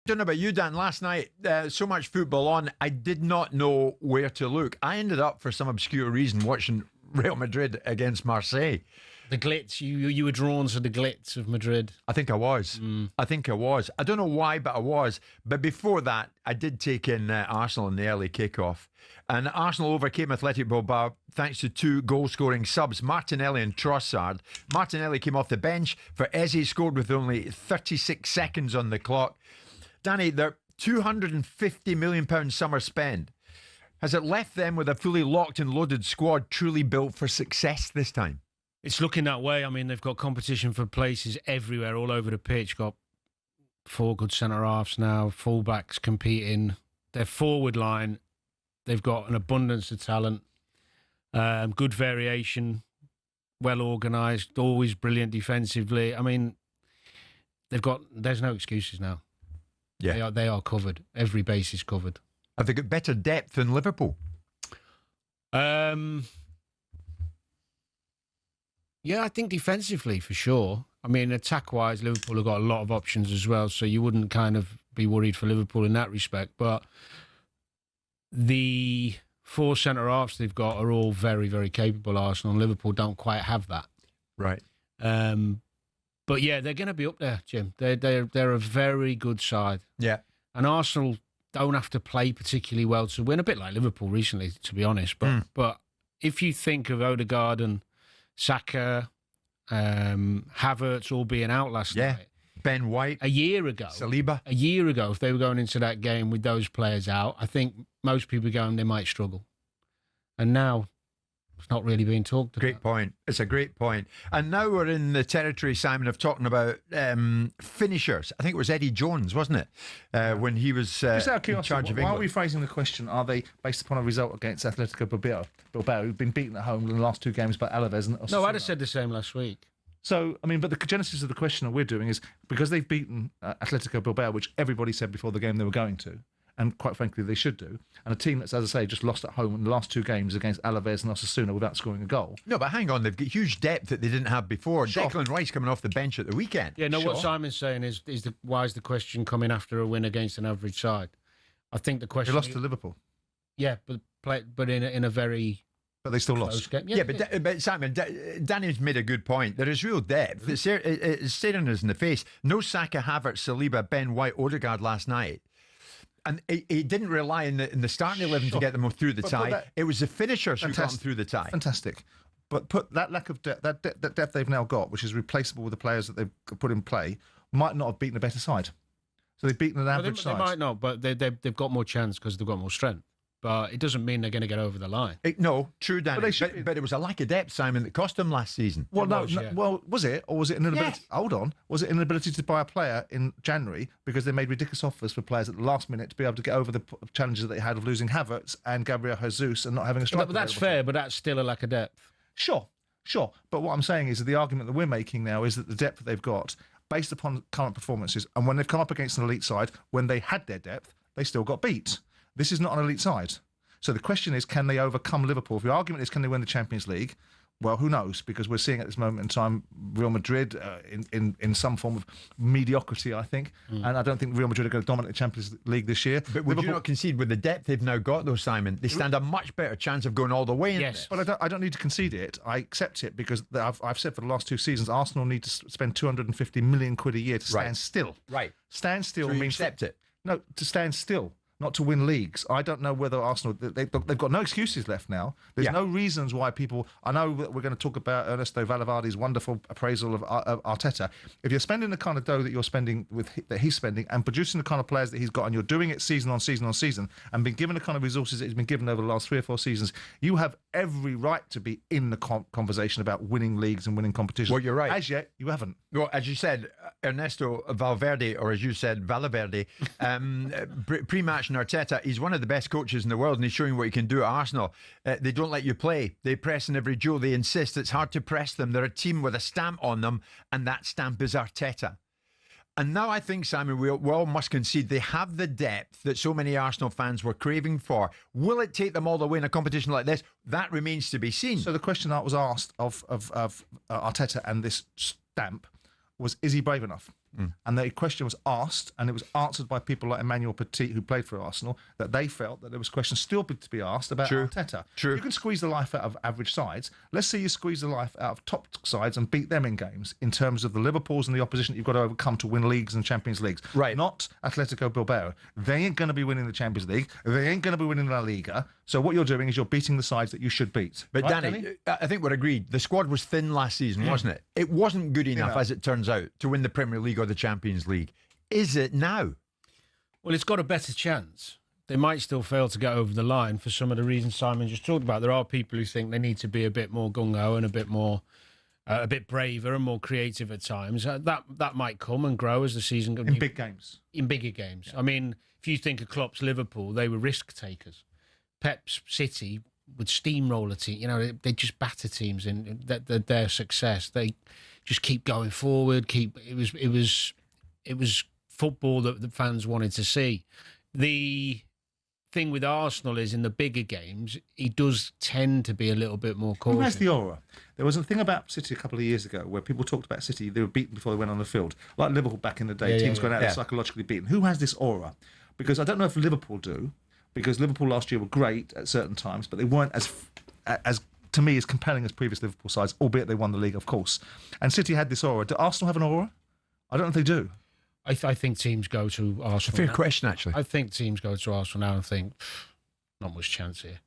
Don't know about you, Dan. Last night, so much football on, I did not know where to look. I ended up, for some obscure reason, watching Real Madrid against Marseille. The glitz. You were drawn to the glitz of Madrid. I think I was. I think I was. I don't know why, but I was. But before that, I did take in Arsenal in the early kickoff. And Arsenal overcame Athletic Bilbao thanks to two goal-scoring subs, Martinelli and Trossard. Martinelli came off the bench for Eze, scored with only 36 seconds on the clock. Danny, their £250 million summer spend, has it left them with a fully locked and loaded squad truly built for success this time? It's looking that way. I mean, they've got competition for places everywhere, all over the pitch. Got 4 good centre-halves now, full-backs competing. Their forward line, they've got an abundance of talent, good variation, well organised, always brilliant defensively. I mean, there's no excuses now. Yeah, they are covered. Every base is covered. Have they got better depth than Liverpool? Yeah, I think defensively for sure. I mean, attack-wise, Liverpool have got a lot of options as well, so you wouldn't kind of be worried for Liverpool in that respect. But the 4 centre-halves they've got are all very, very capable. Arsenal and Liverpool don't quite have that. Right. But yeah, they're going to be up there, Jim. They're a very good side. Yeah. And Arsenal don't have to play particularly well to win, a bit like Liverpool recently, to be honest. But if you think of Odegaard and Saka, Havertz all being out last night. Ben White. A year ago. Saliba. A year ago, if they were going into that game with those players out, I think most people are going, they might struggle. And now it's not really being talked about. Great point. It's a great point. And now we're in the territory, Simon, of talking about finishers. I think it was Eddie Jones, wasn't it? When he was Just out of in curiosity, charge of why England. are we phrasing the question? Are they based upon a result against Atletico Bilbao, who've been beaten at home in the last 2 games by Alaves and Osasuna? No, I'd have said the same last week. So, I mean, but the genesis of the question that we're doing is because they've beaten Atletico Bilbao, which everybody said before the game they were going to, and quite frankly they should do, and a team that's, as I say, just lost at home in the last 2 games against Alaves and Osasuna without scoring a goal. No, but hang on, they've got huge depth that they didn't have before. Sure. Declan Rice coming off the bench at the weekend. Yeah, no, what Simon's saying is why is the question coming after a win against an average side? I think the question... They lost to Liverpool. Yeah, but in a very... But they still lost. Game. Yeah, but Simon, Danny's made a good point. There is real depth. It's staring us in the face. No Saka, Havertz, Saliba, Ben White, Odegaard last night. And he didn't rely in the starting 11 to get them through the tie. It was the finishers who got them through the tie. Fantastic. But put that lack of depth, that depth they've now got, which is replaceable with the players that they've put in play, might not have beaten a better side. So they've beaten an average side. They might not, but they've got more chance because they've got more strength. But it doesn't mean they're going to get over the line. No, true, Danny. But it was a lack of depth, Simon, that cost them last season. Well, was it? Or was it an inability? Yes. Hold on. Was it an inability to buy a player in January because they made ridiculous offers for players at the last minute to be able to get over the challenges that they had of losing Havertz and Gabriel Jesus and not having a striker? But that's fair, but that's still a lack of depth. Sure. But what I'm saying is that the argument that we're making now is that the depth that they've got, based upon current performances, and when they've come up against an elite side, when they had their depth, they still got beat. This is not an elite side. So the question is, can they overcome Liverpool? If the argument is, can they win the Champions League? Well, who knows? Because we're seeing at this moment in time Real Madrid in some form of mediocrity, I think. And I don't think Real Madrid are going to dominate the Champions League this year. But would you not concede with the depth they've now got, though, Simon? They stand a much better chance of going all the way. Yes. But I don't need to concede it. I accept it because I've said for the last 2 seasons, Arsenal need to spend 250 million quid a year to stand still. Right. Stand still so means... accept it? No, to stand still. Not to win leagues. I don't know whether Arsenal... They've got no excuses left now. There's no reasons why people... I know that we're going to talk about Ernesto Valverde's wonderful appraisal of Arteta. If you're spending the kind of dough that you're spending, that he's spending, and producing the kind of players that he's got, and you're doing it season on season on season, and been given the kind of resources that he's been given over the last 3 or 4 seasons, you have every right to be in the conversation about winning leagues and winning competitions. Well, you're right. As yet, you haven't. Well, as you said, Ernesto Valverde, or as you said, Valverde, pre-match in Arteta, he's one of the best coaches in the world, and he's showing what he can do at Arsenal. They don't let you play. They press in every duel. They insist. It's hard to press them. They're a team with a stamp on them, and that stamp is Arteta. And now I think, Simon, we all must concede they have the depth that so many Arsenal fans were craving for. Will it take them all the way in a competition like this? That remains to be seen. So the question that was asked of Arteta and this stamp was, is he brave enough? And the question was asked, and it was answered by people like Emmanuel Petit, who played for Arsenal, that they felt that there was questions still to be asked about Arteta. True. You can squeeze the life out of average sides. Let's see you squeeze the life out of top sides and beat them in games in terms of the Liverpools and the opposition that you've got to overcome to win leagues and Champions Leagues. Right. Not Atletico Bilbao. They ain't going to be winning the Champions League. They ain't going to be winning La Liga. So what you're doing is you're beating the sides that you should beat. But Right, Danny, I think we're agreed. The squad was thin last season, wasn't it? It wasn't good enough, as it turns out, to win the Premier League or the Champions League. Is it now? Well, it's got a better chance. They might still fail to get over the line for some of the reasons Simon just talked about. There are people who think they need to be a bit more gung-ho and a bit braver and more creative at times. That might come and grow as the season goes. In big games. In bigger games. Yeah. I mean, if you think of Klopp's Liverpool, they were risk takers. Pep's City would steamroll a team. You know, they just batter teams in their success. They just keep going forward. It was football that the fans wanted to see. The thing with Arsenal is in the bigger games, he does tend to be a little bit more cautious. Who has the aura? There was a thing about City a couple of years ago where people talked about City, they were beaten before they went on the field. Like Liverpool back in the day, teams going out psychologically beaten. Who has this aura? Because I don't know if Liverpool do, because Liverpool last year were great at certain times, but they weren't as to me, as compelling as previous Liverpool sides, albeit they won the league, of course. And City had this aura. Do Arsenal have an aura? I don't know if they do. I think teams go to Arsenal. Fair question, actually. I think teams go to Arsenal now and think, not much chance here.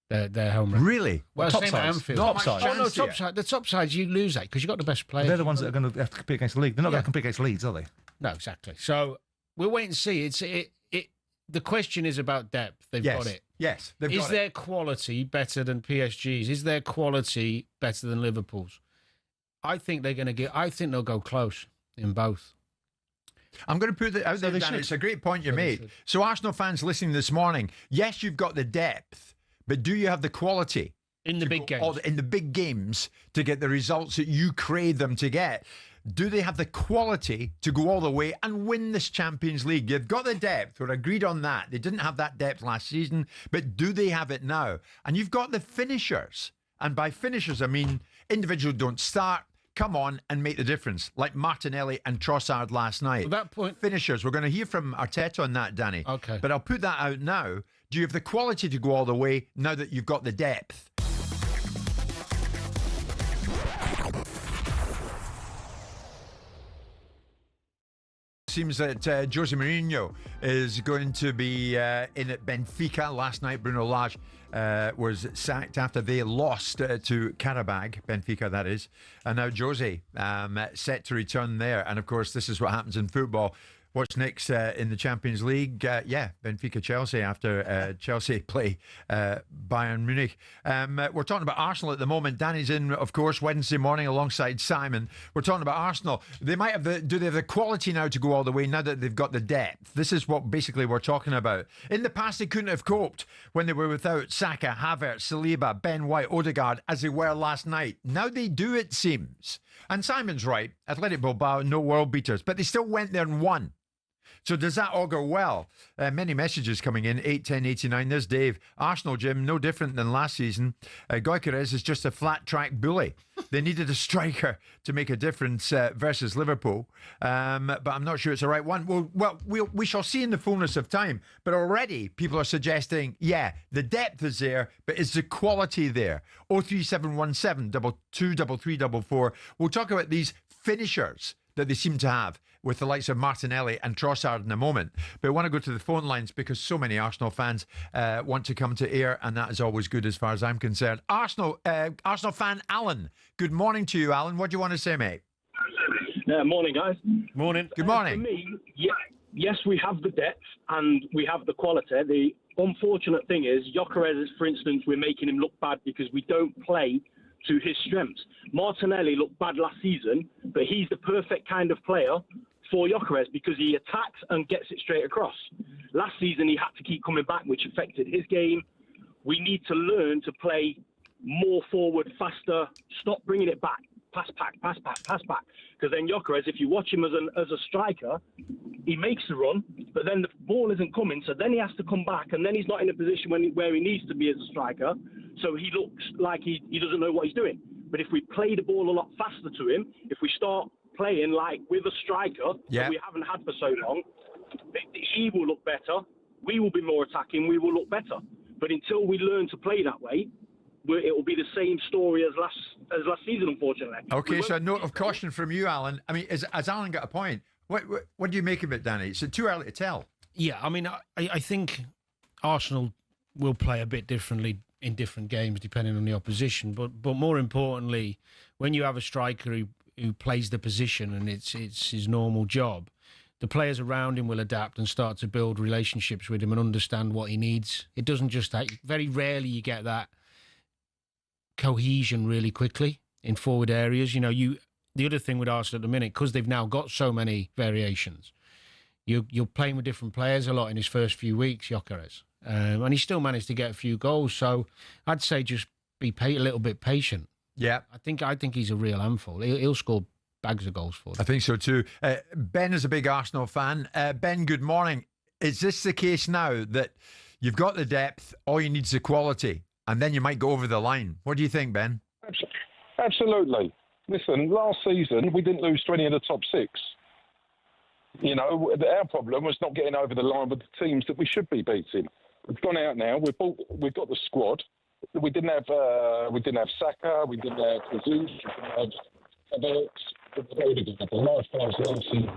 They're home. Really? Well, top same at sides. Anfield. Top sides. Oh, no, top side. The top sides, you lose that because you've got the best players. They're the ones that are going to have to compete against the league. They're not going to compete against Leeds, are they? No, exactly. So we'll wait and see. The question is about depth. They've got it. Yes, they've got it. Is their quality better than PSG's? Is their quality better than Liverpool's? I think they're going to get. I think they'll go close in both. I'm going to put it out there, Dan. It's a great point you made. So Arsenal fans listening this morning, yes, you've got the depth, but do you have the quality? In the big games. In the big games to get the results that you crave them to get. Do they have the quality to go all the way and win this Champions League? You've got the depth. We're agreed on that. They didn't have that depth last season, but do they have it now? And you've got the finishers. And by finishers, I mean individuals don't start, come on and make the difference, like Martinelli and Trossard last night. At that point, finishers. We're going to hear from Arteta on that, Danny. Okay. But I'll put that out now. Do you have the quality to go all the way now that you've got the depth? Seems that Jose Mourinho is going to be in at Benfica. Last night, Bruno Lage was sacked after they lost to Karabag, Benfica that is. And now Jose set to return there. And of course, this is what happens in football. What's next in the Champions League? Benfica-Chelsea after Chelsea play Bayern Munich. We're talking about Arsenal at the moment. Danny's in, of course, Wednesday morning alongside Simon. We're talking about Arsenal. They might have do they have the quality now to go all the way now that they've got the depth? This is what basically we're talking about. In the past, they couldn't have coped when they were without Saka, Havertz, Saliba, Ben White, Odegaard, as they were last night. Now they do, it seems. And Simon's right. Athletic Bilbao, no world beaters, but they still went there and won. So does that augur well? Many messages coming in, 81089. There's Dave. Arsenal, Jim, no different than last season. Gyökeres is just a flat-track bully. They needed a striker to make a difference versus Liverpool. But I'm not sure it's the right one. Well, we shall see in the fullness of time. But already people are suggesting, the depth is there, but is the quality there? 03717 223344. We'll talk about these finishers that they seem to have with the likes of Martinelli and Trossard in a moment. But I want to go to the phone lines because so many Arsenal fans want to come to air, and that is always good as far as I'm concerned. Arsenal fan Alan, good morning to you, Alan. What do you want to say, mate? Morning, guys. Morning. Good morning. For me, yes, we have the depth and we have the quality. The unfortunate thing is, Gyökeres, for instance, we're making him look bad because we don't play to his strengths. Martinelli looked bad last season, but he's the perfect kind of player for Gyökeres because he attacks and gets it straight across. Last season, he had to keep coming back, which affected his game. We need to learn to play more forward, faster, stop bringing it back. Pass back. Because then Gyökeres, if you watch him as a striker, he makes the run, but then the ball isn't coming, so then he has to come back, and then he's not in a position where he needs to be as a striker, so he looks like he doesn't know what he's doing. But if we play the ball a lot faster to him, if we start playing like with a striker that we haven't had for so long, he will look better. We will be more attacking. We will look better. But until we learn to play that way, it will be the same story as last season, unfortunately. Okay, so a note of caution from you, Alan. I mean, has Alan got a point? What do you make of it, Danny? Is it too early to tell? Yeah, I mean, I think Arsenal will play a bit differently in different games depending on the opposition. But more importantly, when you have a striker who plays the position and it's his normal job, the players around him will adapt and start to build relationships with him and understand what he needs. It doesn't just very rarely you get that cohesion really quickly in forward areas. You know, the other thing with Arsenal at the minute, because they've now got so many variations, you're playing with different players a lot in his first few weeks, Gyökeres. And he still managed to get a few goals. So I'd say just be a little bit patient. Yeah. I think he's a real handful. He'll score bags of goals for them. I think so too. Ben is a big Arsenal fan. Ben, good morning. Is this the case now that you've got the depth, all you need is the quality, and then you might go over the line? What do you think, Ben? Absolutely. Listen, last season we didn't lose to any of the top six. You know, our problem was not getting over the line with the teams that we should be beating. We've gone out now. We've got the squad. We didn't have Saka. We didn't have Jesus. We didn't have the last five seasons.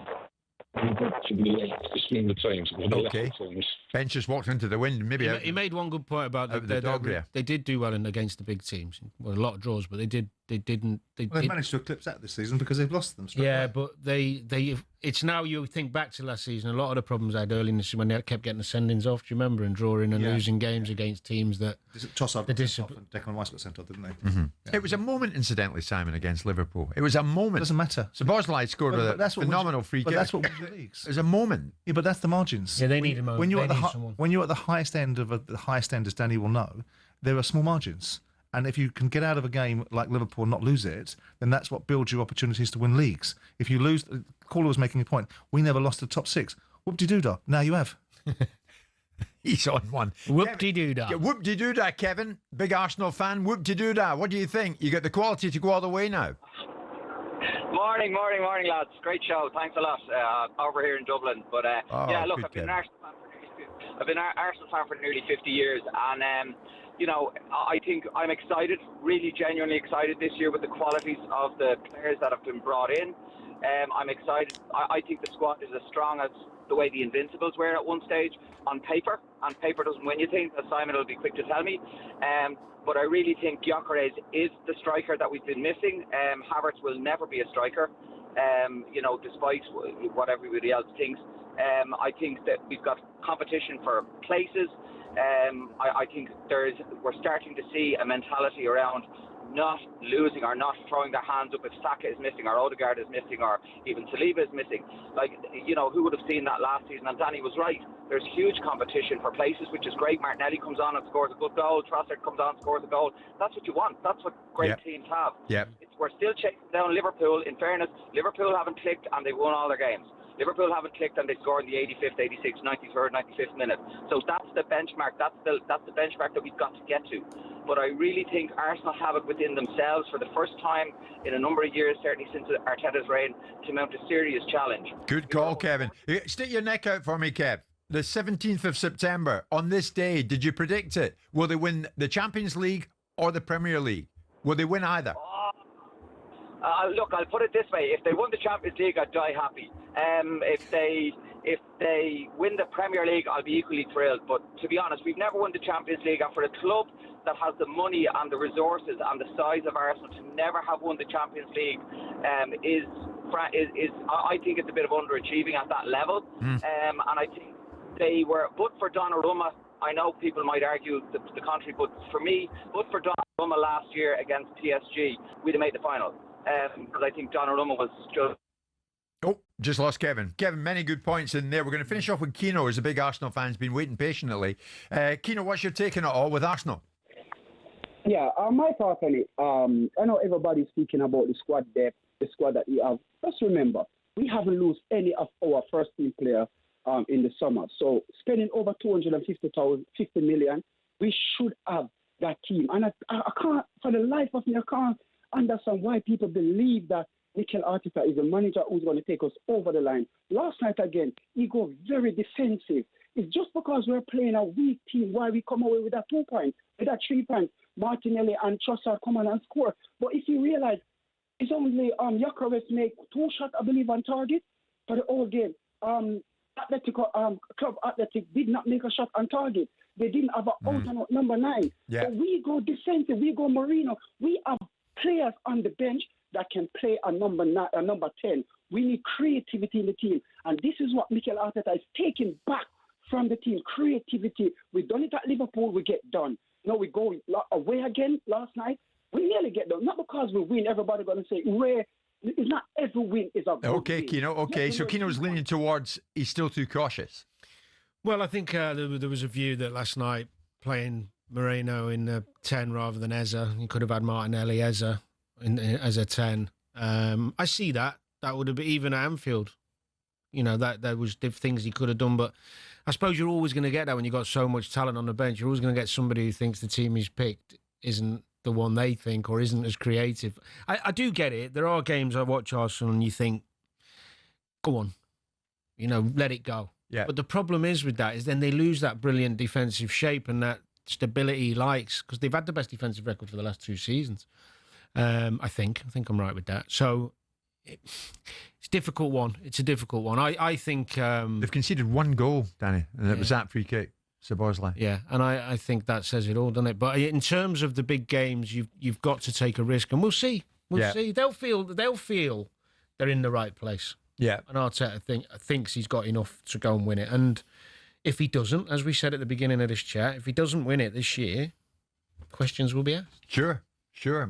The teams. Okay. Ben just walked into the wind. Maybe he made one good point about they did do well against the big teams. Well, a lot of draws, but they managed to eclipse that this season because they've lost them. Yeah, but it's now you think back to last season. A lot of the problems they had early in the season when they kept getting the send-ins off. Do you remember, and drawing and losing games against teams that Toss-up and Declan Rice got sent off, didn't they? Mm-hmm. Yeah. It was a moment, incidentally, Simon, against Liverpool. It was a moment. It doesn't matter. Szoboszlai scored a phenomenal free kick. But that's what wins the leagues. It was a moment. Yeah, but that's the margins. Yeah, they need a moment. When you're at the highest end as Danny will know, there are small margins. And if you can get out of a game like Liverpool and not lose it, then that's what builds you opportunities to win leagues. If you lose, Caller was making a point, we never lost the top six. Whoop-de-doo-dah. Now you have. He's on one. Whoop-de-doo-dah. Whoop-de-doo-dah, Kevin. Big Arsenal fan. Whoop-de-doo-dah. What do you think? You got the quality to go all the way now? Morning, lads. Great show. Thanks a lot. Over here in Dublin. But look, I've been an Arsenal fan for nearly 50 years, and you know, I think I'm excited, really genuinely excited this year with the qualities of the players that have been brought in. I'm excited. I think the squad is as strong as the way the Invincibles were at one stage on paper. And paper doesn't win you things, as Simon will be quick to tell me. But I really think Gyökeres is the striker that we've been missing. Havertz will never be a striker, you know, despite what everybody else thinks. I think that we've got competition for places. I think we're starting to see a mentality around not losing or not throwing their hands up if Saka is missing or Odegaard is missing or even Saliba is missing. Like, you know, who would have seen that last season? And Danny was right. There's huge competition for places, which is great. Martinelli comes on and scores a good goal. Trossard comes on and scores a goal. That's what you want. That's what great teams have. We're still chasing down Liverpool. In fairness, Liverpool haven't clicked and they've won all their games. Liverpool haven't clicked and they scored in the 85th, 86th, 93rd, 95th minute. So that's the benchmark. That's the benchmark that we've got to get to. But I really think Arsenal have it within themselves for the first time in a number of years, certainly since Arteta's reign, to mount a serious challenge. Good call, Kevin. Stick your neck out for me, Kev. The 17th of September, on this day, did you predict it? Will they win the Champions League or the Premier League? Will they win either? Look, I'll put it this way. If they won the Champions League, I'd die happy. If they win the Premier League, I'll be equally thrilled. But to be honest, we've never won the Champions League. And for a club that has the money and the resources and the size of Arsenal to never have won the Champions League is I think it's a bit of underachieving at that level. And I think they were, but for Donnarumma, I know people might argue the contrary, but for me, but for Donnarumma last year against PSG, we'd have made the final. Because I think Donnarumma was just... Oh, just lost Kevin. Kevin, many good points in there. We're going to finish off with Keno, who's a big Arsenal fan, has been waiting patiently. Keno, what's your take on it all with Arsenal? Yeah, my thought on it, I know everybody's speaking about the squad depth, the squad that we have. Just remember, we haven't lost any of our first team players in the summer. So spending over 250 million, we should have that team. And I can't, for the life of me, I can't understand why people believe that Mikel Arteta is a manager who's going to take us over the line. Last night again, he got very defensive. It's just because we're playing a weak team why we come away with that 2 points, with that 3 points. Martinelli and Trossard come on and score. But if you realize, it's only Gyökeres make 2 shots, I believe, on target for the whole game. Club Athletic did not make a shot on target. They didn't have an out and out number 9. Yeah. So we go defensive. We go Marino. We have players on the bench that can play a number 10. We need creativity in the team. And this is what Mikel Arteta is taking back from the team. Creativity. We've done it at Liverpool, we get done. Now we go away again last night. We nearly get done. Not because we win, everybody going to say, Ray, it's not every win is a good Okay, win. Keno. Okay, so Keno's leaning towards he's still too cautious. Well, I think there was a view that last night playing Moreno in 10 rather than Eza, you could have had Martinelli as a 10. I see that. That would have been even at Anfield. You know, that there was things he could have done, but I suppose you're always going to get that when you've got so much talent on the bench. You're always going to get somebody who thinks the team he's picked isn't the one they think or isn't as creative. I do get it. There are games I watch Arsenal and you think, go on, you know, let it go. Yeah. But the problem is with that is then they lose that brilliant defensive shape and that stability he likes because they've had the best defensive record for the last 2 seasons. I think I'm right with that. So it's a difficult one. It's a difficult one. I think They've conceded 1 goal, Danny, and it was that free kick. Sabozlai. Yeah, and I think that says it all, doesn't it? But in terms of the big games, you've got to take a risk, and we'll see. We'll see. They'll feel they're in the right place. Yeah, and Arteta thinks he's got enough to go and win it. And if he doesn't, as we said at the beginning of this chat, if he doesn't win it this year, questions will be asked. Sure.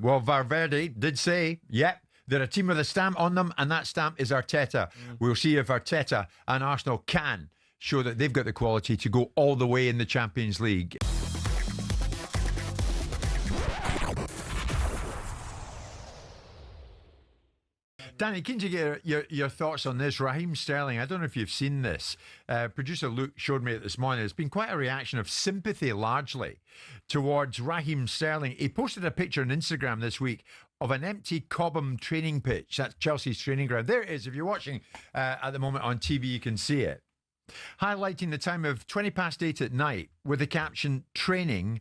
Well, Valverde did say, they're a team with a stamp on them, and that stamp is Arteta. We'll see if Arteta and Arsenal can show that they've got the quality to go all the way in the Champions League. Danny, keen to get your thoughts on this. Raheem Sterling, I don't know if you've seen this. Producer Luke showed me it this morning. It's been quite a reaction of sympathy, largely, towards Raheem Sterling. He posted a picture on Instagram this week of an empty Cobham training pitch. That's Chelsea's training ground. There it is. If you're watching at the moment on TV, you can see it. Highlighting the time of 8:20 at night with the caption, training,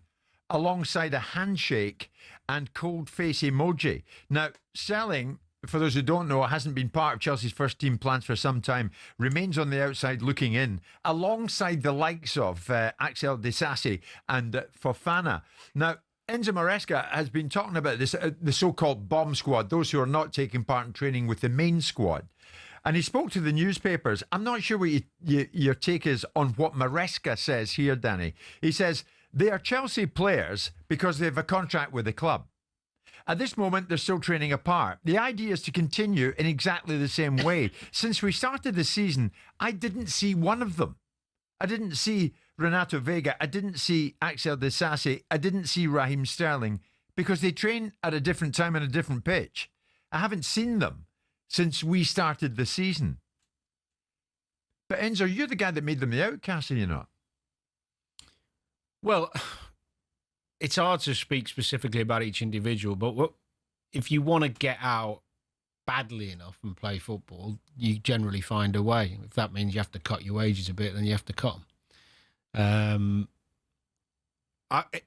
alongside a handshake and cold face emoji. Now, Sterling, for those who don't know, hasn't been part of Chelsea's first team plans for some time, remains on the outside looking in, alongside the likes of Axel Disasi and Fofana. Now, Enzo Maresca has been talking about this, the so-called bomb squad, those who are not taking part in training with the main squad. And he spoke to the newspapers. I'm not sure what your take is on what Maresca says here, Danny. He says, they are Chelsea players because they have a contract with the club. At this moment, they're still training apart. The idea is to continue in exactly the same way. Since we started the season, I didn't see one of them. I didn't see Renato Vega. I didn't see Axel Disasi. I didn't see Raheem Sterling because they train at a different time on a different pitch. I haven't seen them since we started the season. But Enzo, you're the guy that made them the outcast, are you not? Well, it's hard to speak specifically about each individual, but if you want to get out badly enough and play football, you generally find a way. If that means you have to cut your wages a bit, then you have to cut them.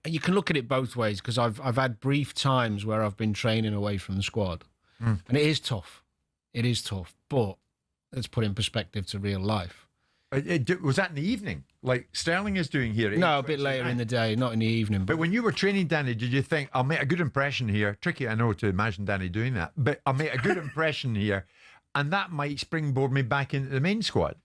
You can look at it both ways because I've had brief times where I've been training away from the squad, and it is tough. It is tough, but let's put in perspective to real life. Was that in the evening, like Sterling is doing here? No, a bit later in the day, not in the evening. But when you were training, Danny, did you think, I'll make a good impression here? Tricky, I know, to imagine Danny doing that, but I'll make a good impression here, and that might springboard me back into the main squad.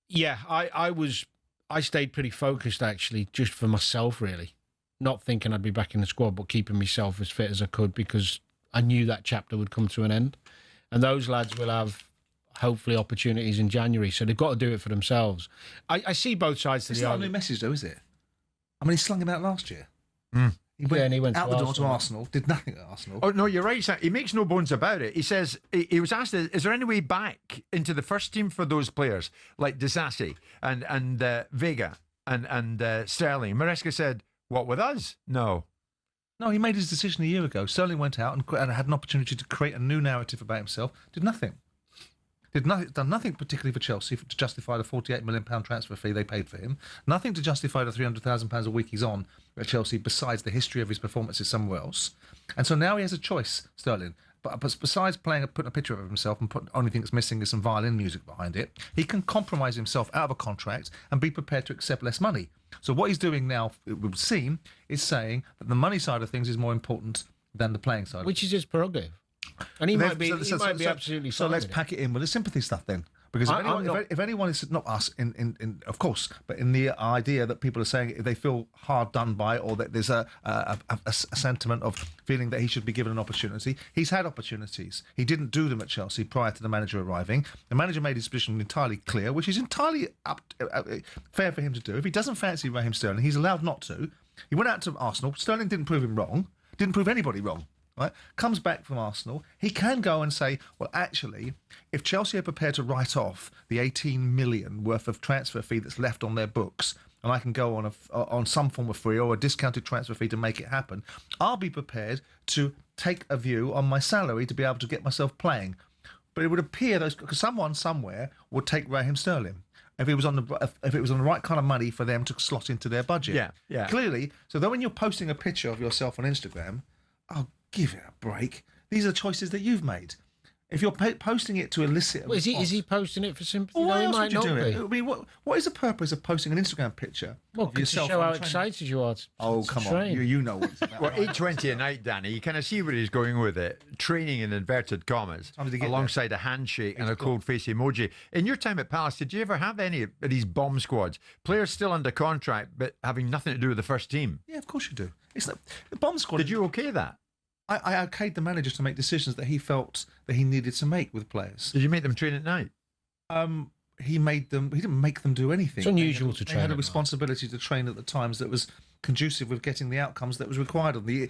Yeah, I stayed pretty focused, actually, just for myself, really. Not thinking I'd be back in the squad, but keeping myself as fit as I could because I knew that chapter would come to an end. And those lads will have, hopefully, opportunities in January. So they've got to do it for themselves. I see both sides to the argument. It's not a new message, though, is it? I mean, he slung him out last year. He went out the door to Arsenal, did nothing at Arsenal. Oh, no, you're right. He makes no bones about it. He says, he was asked, is there any way back into the first team for those players, like Disasi and Vega and Sterling? Maresca said, what, with us? No. No, he made his decision a year ago. Sterling went out and had an opportunity to create a new narrative about himself. Did nothing. Done nothing particularly for Chelsea to justify the £48 million transfer fee they paid for him. Nothing to justify the £300,000 a week he's on at Chelsea, besides the history of his performances somewhere else. And so now he has a choice, Sterling. But besides putting a picture of himself and only thing that's missing is some violin music behind it, he can compromise himself out of a contract and be prepared to accept less money. So what he's doing now, it would seem, is saying that the money side of things is more important than the playing side. Which is his prerogative. And he might be absolutely fine. So let's pack it in with the sympathy stuff then. Because if anyone is, not us, of course, but in the idea that people are saying if they feel hard done by, or that there's a sentiment of feeling that he should be given an opportunity. He's had opportunities. He didn't do them at Chelsea prior to the manager arriving. The manager made his position entirely clear, which is entirely fair for him to do. If he doesn't fancy Raheem Sterling, he's allowed not to. He went out to Arsenal. Sterling didn't prove him wrong. Didn't prove anybody wrong. Right, comes back from Arsenal, he can go and say, well, actually, if Chelsea are prepared to write off the 18 million worth of transfer fee that's left on their books, and I can go on some form of free or a discounted transfer fee to make it happen, I'll be prepared to take a view on my salary to be able to get myself playing. But it would appear because someone somewhere would take Raheem Sterling if it was on the right kind of money for them to slot into their budget. Yeah. Clearly, so then when you're posting a picture of yourself on Instagram, give it a break. These are choices that you've made. If you're posting it to elicit... Well, is he posting it for sympathy? Well, why else would you do be. it? I mean, what is the purpose of posting an Instagram picture of yourself? To show how excited you are. Come on. You know what it's about. Well, 8:20 a night, Danny. You kind of see where he's going with it. Training in inverted commas, alongside a handshake and a cold face emoji. In your time at Palace, did you ever have any of these bomb squads? Players still under contract, but having nothing to do with the first team? Yeah, of course you do. It's the bomb squad. Did you okay that? I okayed the manager to make decisions that he felt that he needed to make with players. Did you make them train at night? He didn't make them do anything. It's unusual to train. They had a responsibility to train at the times that was conducive with getting the outcomes that was required. To be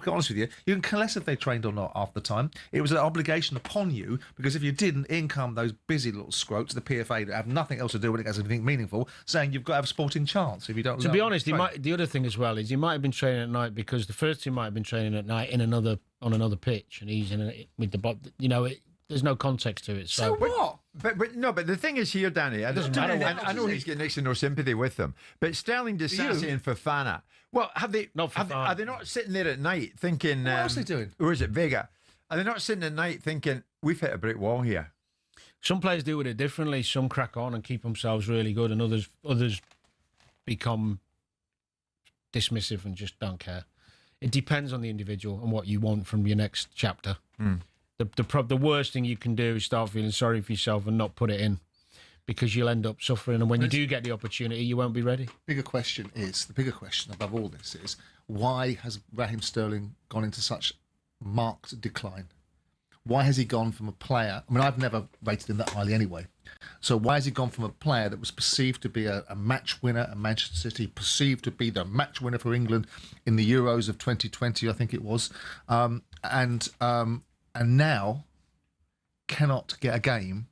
honest with you, you can care less if they trained or not half the time. It was an obligation upon you, because if you didn't, in come those busy little scrotes, the PFA, that have nothing else to do when it has anything meaningful, saying you've got to have a sporting chance if you don't. To be honest, the other thing as well is he might have been training at night because the first team might have been training at night on another pitch, and he's with the there's no context to it. So what? But the thing is here, Danny, I know he's getting next to no sympathy with them, but Sterling, Disasi and Fofana, well, are they not sitting there at night thinking... What else are they doing? Or is it Vega? Are they not sitting at night thinking, we've hit a brick wall here? Some players do it differently. Some crack on and keep themselves really good, and others become dismissive and just don't care. It depends on the individual and what you want from your next chapter. The worst thing you can do is start feeling sorry for yourself and not put it in, because you'll end up suffering. And when you do get the opportunity, you won't be ready. The bigger question above all this is, why has Raheem Sterling gone into such marked decline? Why has he gone from a player? I mean, I've never rated him that highly anyway. So why has he gone from a player that was perceived to be a match winner at Manchester City, perceived to be the match winner for England in the Euros of 2020, I think it was, and now cannot get a game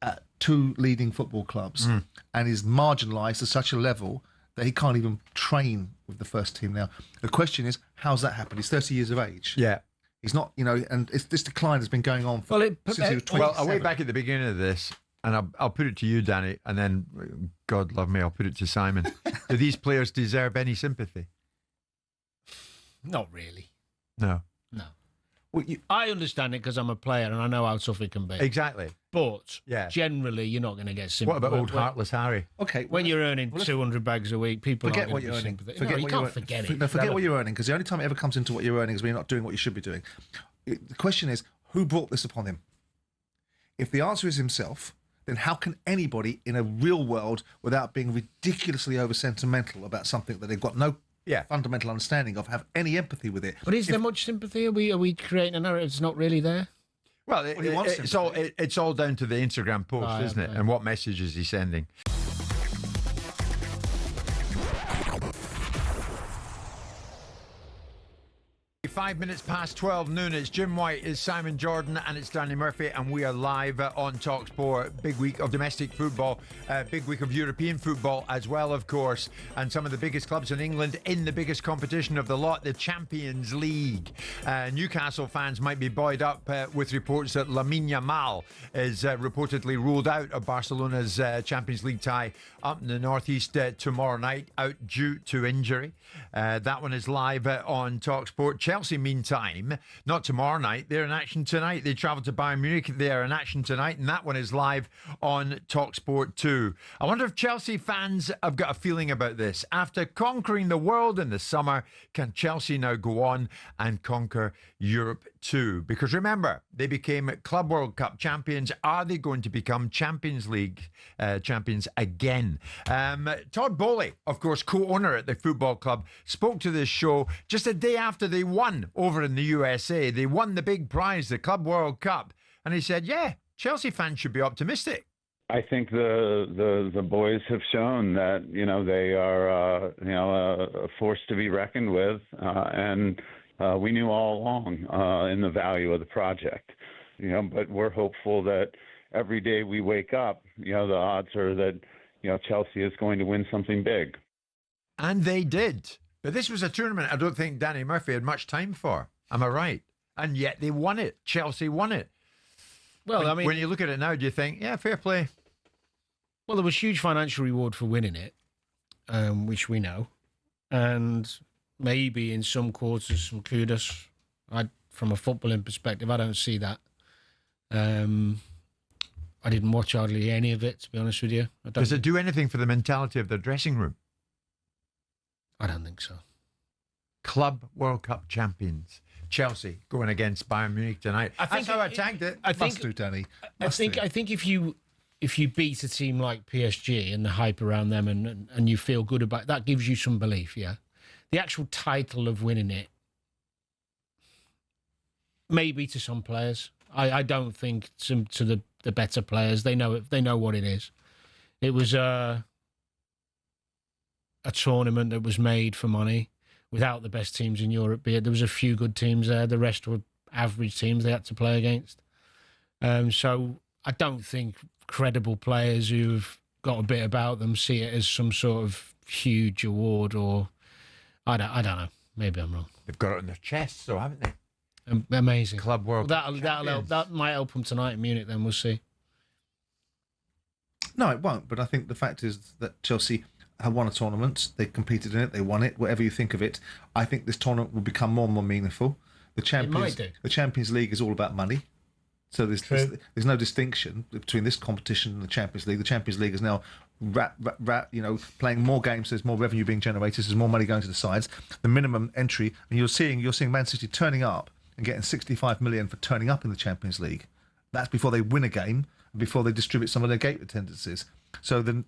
at two leading football clubs and is marginalised to such a level that he can't even train with the first team now. The question is, how's that happened? He's 30 years of age. Yeah. He's not, and this decline has been going on since he was 27. Well, way back at the beginning of this, and I'll put it to you, Danny, and then, God love me, I'll put it to Simon. Do these players deserve any sympathy? Not really. No. Well, I understand it because I'm a player and I know how tough it can be. Exactly. But generally, you're not going to get sympathy. What about old heartless Harry? Okay. When you're earning 200 bags a week, people forget what you're earning. You can't forget it. No, forget what you're earning, because the only time it ever comes into what you're earning is when you're not doing what you should be doing. The question is, who brought this upon him? If the answer is himself, then how can anybody in a real world, without being ridiculously over-sentimental about something that they've got no fundamental understanding of, have any empathy with it? But is there much sympathy? Are we creating a narrative that's not really there? Well, it's all down to the Instagram post, isn't it? And what message is he sending? 5 minutes past 12 noon. It's Jim White, it's Simon Jordan, and it's Danny Murphy, and we are live on talkSPORT. Big week of domestic football, big week of European football as well, of course, and some of the biggest clubs in England in the biggest competition of the lot, the Champions League. Newcastle fans might be buoyed up with reports that Lamine Yamal is reportedly ruled out of Barcelona's Champions League tie up in the northeast tomorrow night, out due to injury. That one is live on talkSPORT. Chelsea, meantime, not tomorrow night. They're in action tonight. They travel to Bayern Munich. They are in action tonight, and that one is live on talkSPORT too. I wonder if Chelsea fans have got a feeling about this. After conquering the world in the summer, can Chelsea now go on and conquer Europe too? Because remember, they became Club World Cup champions. Are they going to become Champions League champions again? Todd Bowley, of course, co-owner at the football club, spoke to this show just a day after they won over in the USA. They won the big prize, the Club World Cup. And he said, yeah, Chelsea fans should be optimistic. I think the boys have shown that, they are, a force to be reckoned with. And we knew all along in the value of the project, but we're hopeful that every day we wake up, the odds are that, Chelsea is going to win something big. And they did. But this was a tournament I don't think Danny Murphy had much time for. Am I right? And yet they won it. Chelsea won it. Well, when you look at it now, do you think, yeah, fair play? Well, there was huge financial reward for winning it, which we know. And maybe in some quarters, some kudos. From a footballing perspective, I don't see that. I didn't watch hardly any of it, to be honest with you. Does it do anything for the mentality of the dressing room? I don't think so. Club World Cup champions. Chelsea going against Bayern Munich tonight. That's how I tagged it. I think, Danny. I think if you beat a team like PSG and the hype around them and you feel good about it, that gives you some belief, yeah. The actual title of winning it, maybe to some players. I don't think to the better players. They know it. They know what it is. It was a tournament that was made for money without the best teams in Europe. Be it there was a few good teams there. The rest were average teams they had to play against. So I don't think credible players who've got a bit about them see it as some sort of huge award, or I don't know. Maybe I'm wrong. They've got it on their chests, so haven't they? Amazing. Club World Cup that'll help. That might help them tonight in Munich. Then we'll see. No, it won't. But I think the fact is that Chelsea have won a tournament. They competed in it. They won it. Whatever you think of it, I think this tournament will become more and more meaningful. The Champions League is all about money. So there's no distinction between this competition and the Champions League. The Champions League is now playing more games. There's more revenue being generated. There's more money going to the sides. The minimum entry, and you're seeing Man City turning up and getting 65 million for turning up in the Champions League. That's before they win a game and before they distribute some of their gate attendances. So the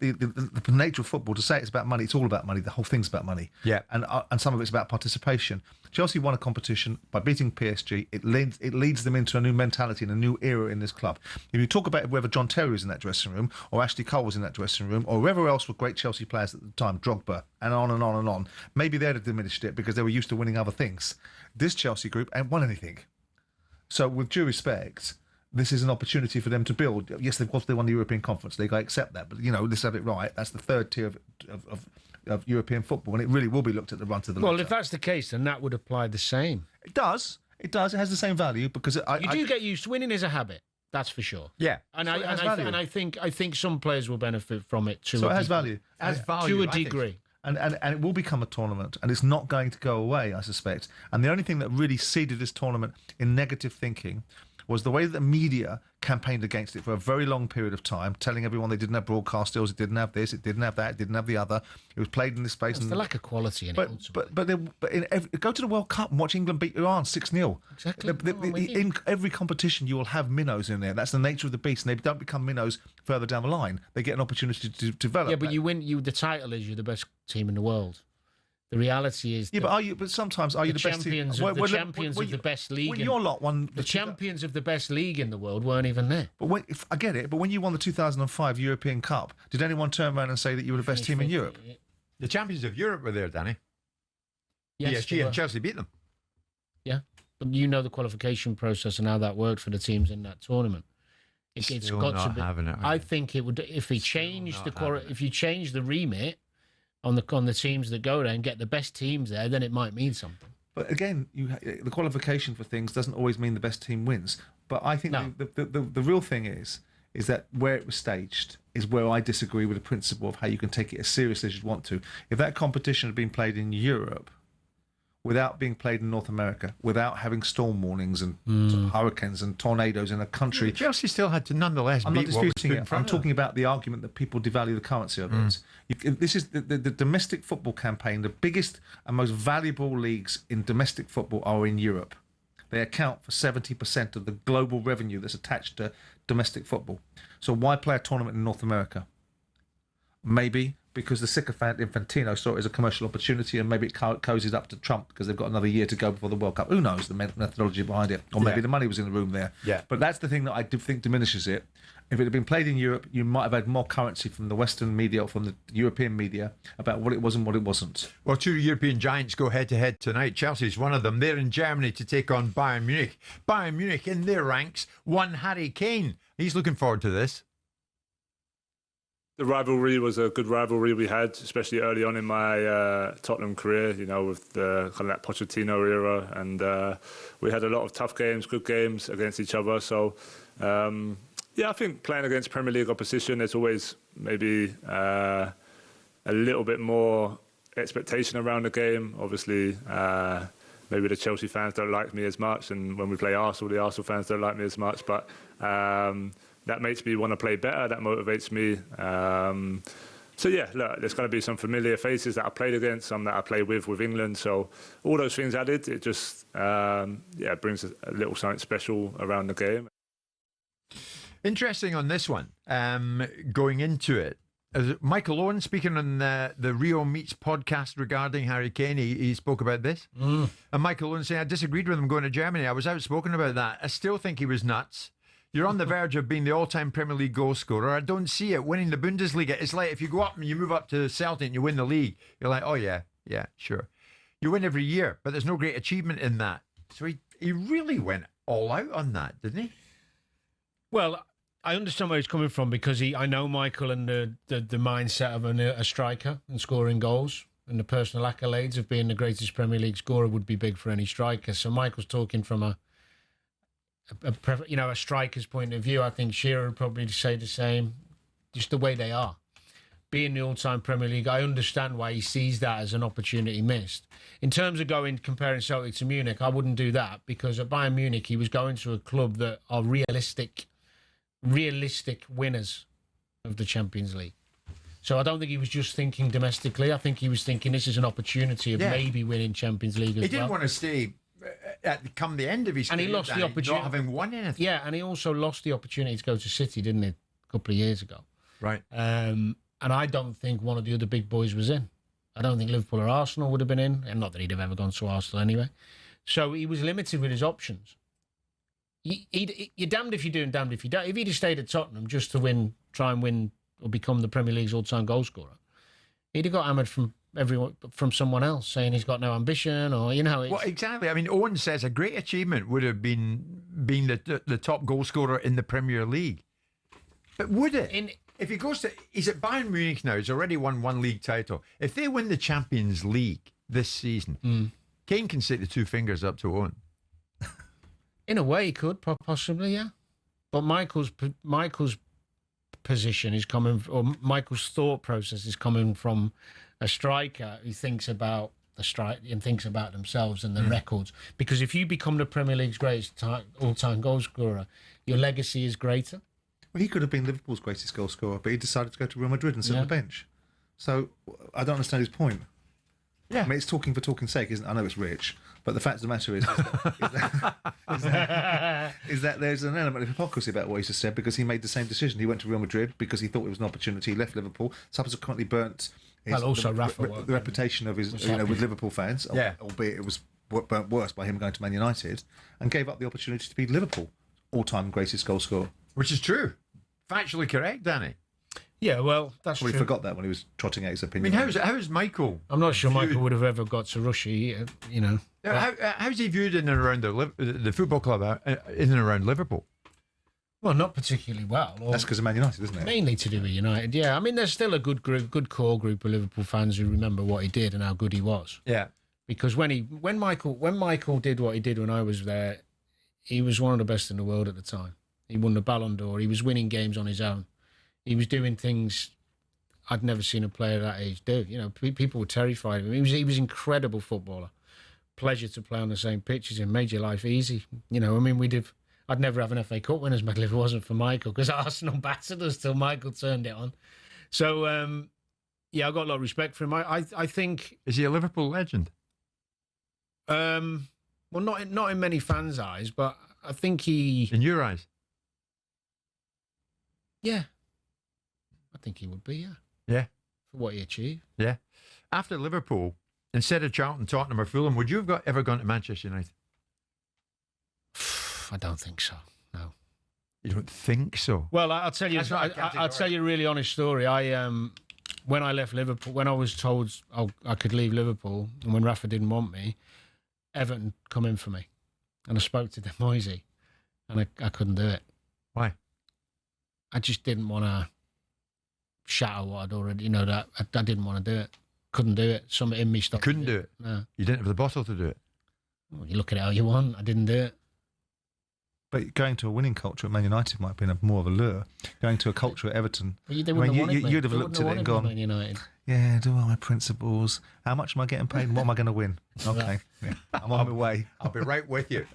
nature of football, to say it's about money, it's all about money. The whole thing's about money. Yeah. And some of it's about participation. Chelsea won a competition by beating PSG. It leads them into a new mentality and a new era in this club. If you talk about whether John Terry was in that dressing room or Ashley Cole was in that dressing room or whoever else were great Chelsea players at the time, Drogba, and on and on and on, maybe they'd have diminished it because they were used to winning other things. This Chelsea group ain't won anything. So with due respect, this is an opportunity for them to build. Yes, they've got to won the European Conference League. I accept that, but let's have it right. That's the third tier of European football, and it really will be looked at the run to the. Well, if that's the case, then that would apply the same. It does. It has the same value because you do get used. Winning is a habit. That's for sure. Yeah, and I think some players will benefit from it too. So it has value. To a degree. And it will become a tournament, and it's not going to go away, I suspect. And the only thing that really seeded this tournament in negative thinking was the way that the media campaigned against it for a very long period of time, telling everyone they didn't have broadcast deals, it didn't have this, it didn't have that, it didn't have the other. It was played in this space. It's the lack of quality in it. Go to the World Cup and watch England beat Iran 6-0. Exactly. In every competition, you will have minnows in there. That's the nature of the beast, and they don't become minnows further down the line. They get an opportunity to develop. Yeah, but you win. The title is you're the best team in the world. The reality is, but sometimes are you the best team? The champions of the best league. When your lot won, the champions of the best league in the world weren't even there. But I get it. But when you won the 2005 European Cup, did anyone turn around and say that you were the best team in Europe? The champions of Europe were there, Danny. Yes, PSG and Chelsea beat them. Yeah. But you know the qualification process and how that worked for the teams in that tournament. It's got to be. I think it would if he changed if you change the remit on the teams that go there and get the best teams there, then it might mean something. But again, the qualification for things doesn't always mean the best team wins. But I think the real thing is that where it was staged is where I disagree with the principle of how you can take it as seriously as you want to. If that competition had been played in Europe, without being played in North America, without having storm warnings and hurricanes and tornadoes in a country... Yeah, Chelsea still had to nonetheless I'm beat not disputing it. I'm talking about the argument that people devalue the currency of it. This is the domestic football campaign. The biggest and most valuable leagues in domestic football are in Europe. They account for 70% of the global revenue that's attached to domestic football. So why play a tournament in North America? Maybe because the sycophant Infantino saw it as a commercial opportunity, and maybe it cozies up to Trump because they've got another year to go before the World Cup. Who knows the methodology behind it? Or maybe the money was in the room there. Yeah. But that's the thing that I do think diminishes it. If it had been played in Europe, you might have had more currency from the Western media or from the European media about what it was and what it wasn't. Well, two European giants go head-to-head tonight. Chelsea's one of them. They're in Germany to take on Bayern Munich. Bayern Munich, in their ranks, won Harry Kane. He's looking forward to this. The rivalry was a good rivalry we had, especially early on in my Tottenham career, with the kind of that Pochettino era. And we had a lot of tough games, good games against each other. So, I think playing against Premier League opposition, there's always maybe a little bit more expectation around the game. Obviously, maybe the Chelsea fans don't like me as much. And when we play Arsenal, the Arsenal fans don't like me as much. But that makes me want to play better. That motivates me. Look, there's going to be some familiar faces that I played against, some that I play with England. So all those things added, it just brings a little something special around the game. Interesting on this one, going into it. Michael Owen speaking on the Rio Meets podcast regarding Harry Kane, he spoke about this. And Michael Owen saying, I disagreed with him going to Germany. I was outspoken about that. I still think he was nuts. You're on the verge of being the all-time Premier League goal scorer. I don't see it. Winning the Bundesliga, it's like if you go up and you move up to Celtic and you win the league, you're like, oh, yeah, sure. You win every year, but there's no great achievement in that. So he really went all out on that, didn't he? Well, I understand where he's coming from because I know Michael and the mindset of a striker and scoring goals and the personal accolades of being the greatest Premier League scorer would be big for any striker. So Michael's talking from a striker's point of view. I think Shearer would probably say the same, just the way they are. Being the all-time Premier League, I understand why he sees that as an opportunity missed. In terms of comparing Celtic to Munich, I wouldn't do that because at Bayern Munich, he was going to a club that are realistic winners of the Champions League. So I don't think he was just thinking domestically. I think he was thinking this is an opportunity of maybe winning Champions League as well. He didn't want to stay come the end of his career, and he lost the opportunity, not having won anything. Yeah, and he also lost the opportunity to go to City, didn't he, a couple of years ago? Right. And I don't think one of the other big boys was in. I don't think Liverpool or Arsenal would have been in, and not that he'd have ever gone to Arsenal anyway. So he was limited with his options. You're damned if you do and damned if you don't. If he'd have stayed at Tottenham just to try and win or become the Premier League's all-time goal scorer, he'd have got hammered from someone else saying he's got no ambition or, Well, exactly. I mean, Owen says a great achievement would have been being the top goal scorer in the Premier League. But would it? If he goes to... He's at Bayern Munich now. He's already won one league title. If they win the Champions League this season, Kane can stick the two fingers up to Owen. In a way, he could, possibly, yeah. But Michael's position is coming... Or Michael's thought process is coming from a striker who thinks about the strike and thinks about themselves and the records. Because if you become the Premier League's greatest all-time goal scorer, your legacy is greater. Well, he could have been Liverpool's greatest goal scorer, but he decided to go to Real Madrid and sit on the bench. So I don't understand his point. Yeah. I mean, it's talking for talking's sake, isn't it? I know it's rich, but the fact of the matter is that there's an element of hypocrisy about what he's just said because he made the same decision. He went to Real Madrid because he thought it was an opportunity. He left Liverpool, subsequently burnt the reputation of his, with Liverpool fans, albeit it was burnt worse by him going to Man United, and gave up the opportunity to be Liverpool all-time greatest goal scorer. Which is true. Factually correct, Danny. Yeah, well, that's true. He forgot that when he was trotting out his opinion. I mean, how's Michael? I'm not sure Michael would have ever got to Russia, How's he viewed in and around the football club in and around Liverpool? Well, not particularly well. That's because of Man United, isn't it? Mainly to do with United, yeah. I mean, there's still a good core group of Liverpool fans who remember what he did and how good he was. Yeah. Because when Michael did what he did when I was there, he was one of the best in the world at the time. He won the Ballon d'Or. He was winning games on his own. He was doing things I'd never seen a player that age do. You know, people were terrified of him. He was an incredible footballer. Pleasure to play on the same pitch as him. Made your life easy. You know, I mean, I'd never have an FA Cup winners medal if it wasn't for Michael, because Arsenal battered us till Michael turned it on. So, yeah, I've got a lot of respect for him. I think... Is he a Liverpool legend? Well, not in many fans' eyes, but I think he... In your eyes? Yeah. I think he would be, yeah. Yeah. For what he achieved. Yeah. After Liverpool, instead of Charlton, Tottenham or Fulham, would you have ever gone to Manchester United? I don't think so. No. You don't think so? Well, I'll tell you. I'll tell you a really honest story. When I left Liverpool, when I was told I could leave Liverpool, and when Rafa didn't want me, Everton come in for me, and I spoke to them Moisey, and I couldn't do it. Why? I just didn't want to shatter what I'd already. You know, that I didn't want to do it. Couldn't do it. Something in me stopped. You couldn't do it. No. You didn't have the bottle to do it. Well, you look at it how you want. I didn't do it. But going to a winning culture at Man United might have been more of a lure. Going to a culture at Everton, You'd have looked at it and gone, Man United. yeah, do all my principles. How much am I getting paid and what am I going to win? Okay, yeah, I'm on my way. I'll be right with you.